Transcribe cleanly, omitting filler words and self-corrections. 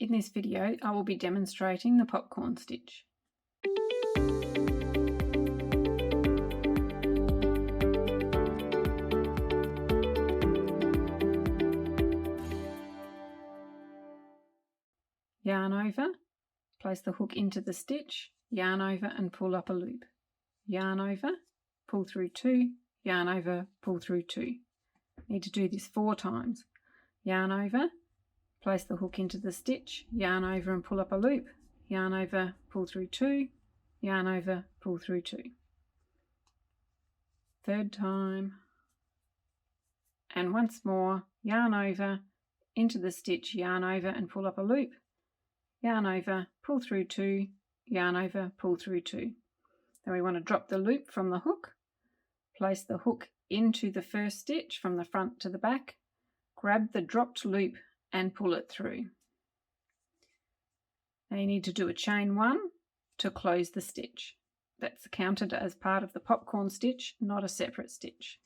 In this video, I will be demonstrating the popcorn stitch. Yarn over, place the hook into the stitch, yarn over and pull up a loop. Yarn over, pull through 2, yarn over, pull through 2. Need to do this 4 times. Yarn over, place the hook into the stitch, yarn over and pull up a loop. Yarn over, pull through 2, yarn over, pull through 2. 3rd time. And once more, yarn over, into the stitch, yarn over and pull up a loop. Yarn over, pull through 2, yarn over, pull through 2. Then we want to drop the loop from the hook, place the hook into the first stitch from the front to the back, grab the dropped loop and pull it through. Now you need to do a chain 1 to close the stitch. That's counted as part of the popcorn stitch, not a separate stitch.